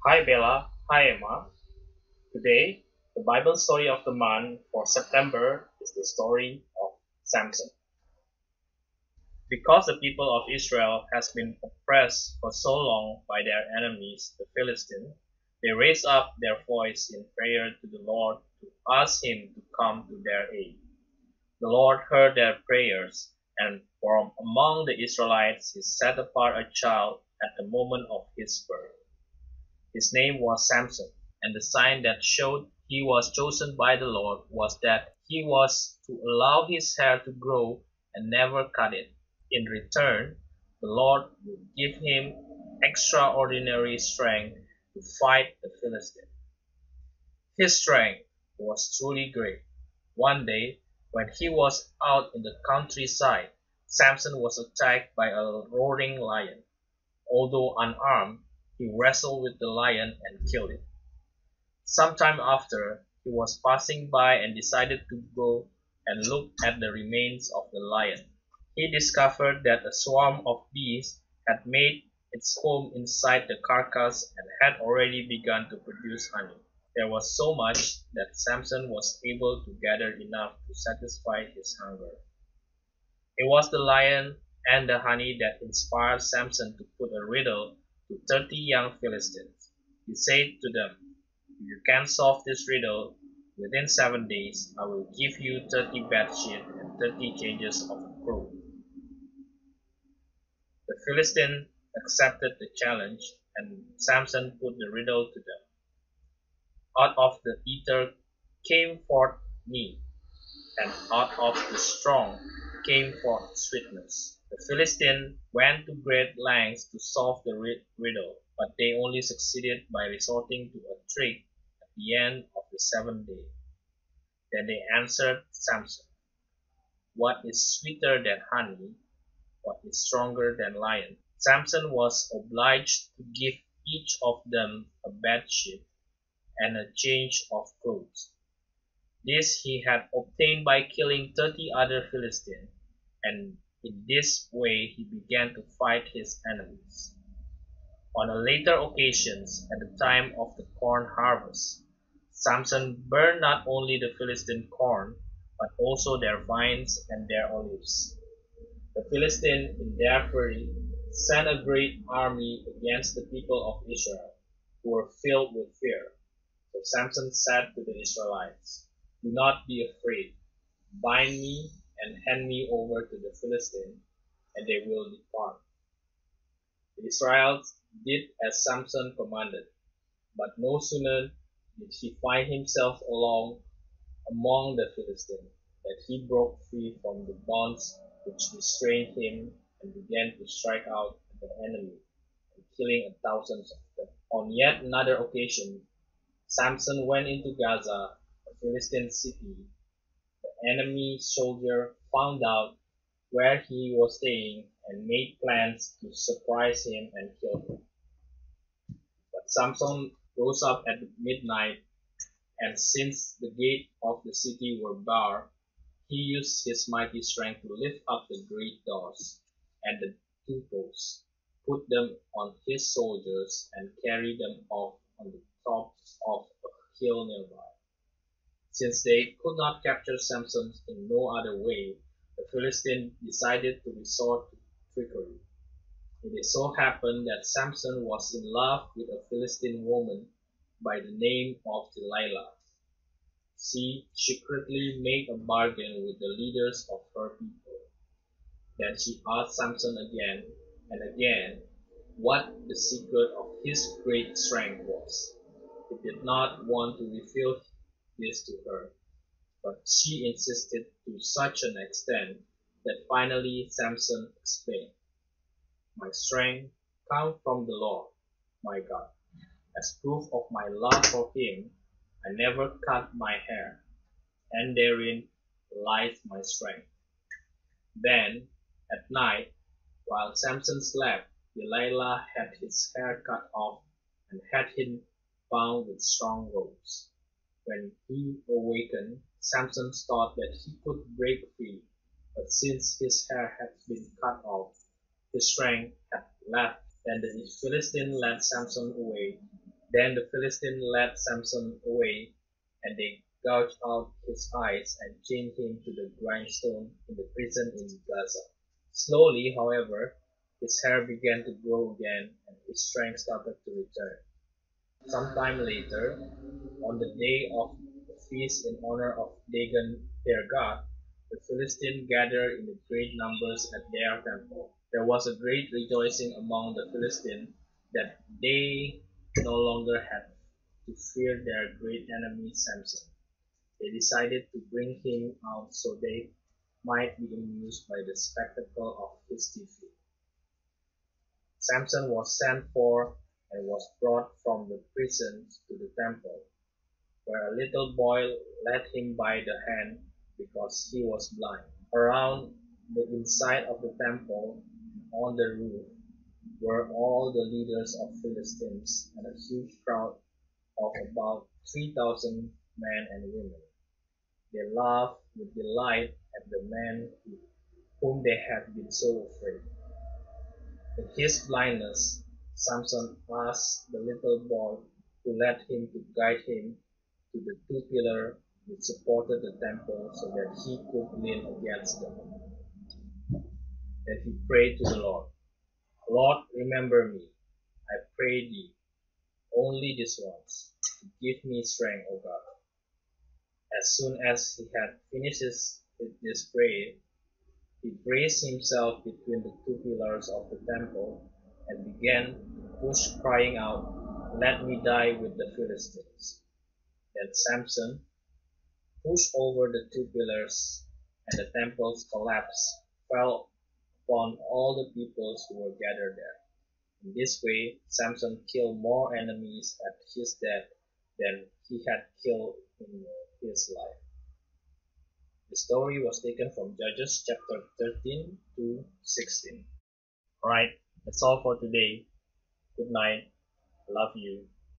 Hi Bella, hi Emma. Today, the Bible story of the month for September is the story of Samson. Because the people of Israel has been oppressed for so long by their enemies, the Philistines, they raised up their voice in prayer to the Lord to ask him to come to their aid. The Lord heard their prayers, and from among the Israelites he set apart a child at the moment of his birth. His name was Samson. And the sign that showed he was chosen by the Lord was that he was to allow his hair to grow and never cut it. In return, the Lord would give him extraordinary strength to fight the Philistines. His strength was truly great. One day, when he was out in the countryside, Samson was attacked by a roaring lion. Although unarmed, he wrestled with the lion and killed it. Sometime after, he was passing by and decided to go and look at the remains of the lion. He discovered that a swarm of bees had made its home inside the carcass and had already begun to produce honey. There was so much that Samson was able to gather enough to satisfy his hunger. It was the lion and the honey that inspired Samson to put a riddle to 30 young Philistines. He said to them, "If you can solve this riddle within 7 days, I will give you 30 bed sheets and 30 changes of clothes." The Philistines accepted the challenge, and Samson put the riddle to them. "Out of the ether came forth meat, and out of the strong came forth sweetness." The Philistines went to great lengths to solve the riddle, but they only succeeded by resorting to a trick at the end of the seventh day. Then they answered Samson, "What is sweeter than honey? What is stronger than lion?" Samson was obliged to give each of them a bed sheet and a change of clothes. This he had obtained by killing 30 other Philistines, and in this way he began to fight his enemies. On a later occasion, at the time of the corn harvest, Samson burned not only the Philistine corn, but also their vines and their olives. The Philistines, in their fury, sent a great army against the people of Israel, who were filled with fear. So Samson said to the Israelites, "Do not be afraid. Bind me and hand me over to the Philistines, and they will depart." The Israelites did as Samson commanded, but no sooner did he find himself alone among the Philistines that he broke free from the bonds which restrained him and began to strike out at the enemy, and killing thousands of them. On yet another occasion, Samson went into Gaza, a Philistine city. The enemy soldier found out where he was staying and made plans to surprise him and kill him. But Samson rose up at midnight, and since the gates of the city were barred, he used his mighty strength to lift up the great doors and the two posts, put them on his soldiers, and carry them off on the tops of a hill nearby. Since they could not capture Samson in no other way, the Philistines decided to resort to trickery. It so happened that Samson was in love with a Philistine woman by the name of Delilah. She secretly made a bargain with the leaders of her people. Then she asked Samson again and again what the secret of his great strength was. He did not want to reveal this to her, but she insisted to such an extent that finally Samson explained, "My strength comes from the Lord, my God. As proof of my love for him, I never cut my hair, and therein lies my strength." Then, at night, while Samson slept, Delilah had his hair cut off and had him bound with strong ropes. When he awakened, Samson thought that he could break free, but since his hair had been cut off, his strength had left. Then the Philistine led Samson away Then the Philistine led Samson away, and they gouged out his eyes and chained him to the grindstone in the prison in Gaza. Slowly, however, his hair began to grow again, and his strength started to return. Sometime later, on the day of the feast in honor of Dagon their god, the Philistines gathered in great numbers at their temple. There was a great rejoicing among the Philistines that they no longer had to fear their great enemy Samson. They decided to bring him out so they might be amused by the spectacle of his defeat. Samson was sent for and was brought from the prison to the temple, where a little boy led him by the hand because he was blind. Around the inside of the temple and on the roof were all the leaders of Philistines and a huge crowd of about 3,000 men and women. They laughed with delight at the man whom they had been so afraid. In his blindness, Samson asked the little boy who led him to guide him to the two pillars which supported the temple so that he could lean against them. Then he prayed to the Lord, Lord, remember me, I pray thee, only this once, to give me strength, O God. As soon as he had finished this prayer, he braced himself between the two pillars of the temple and began to push, crying out, Let me die with the Philistines. Then Samson pushed over the two pillars, and the temple's collapse fell upon all the peoples who were gathered there. In this way, Samson killed more enemies at his death than he had killed in his life. The story was taken from Judges chapter 13 to 16. Alright, that's all for today. Good night. Love you.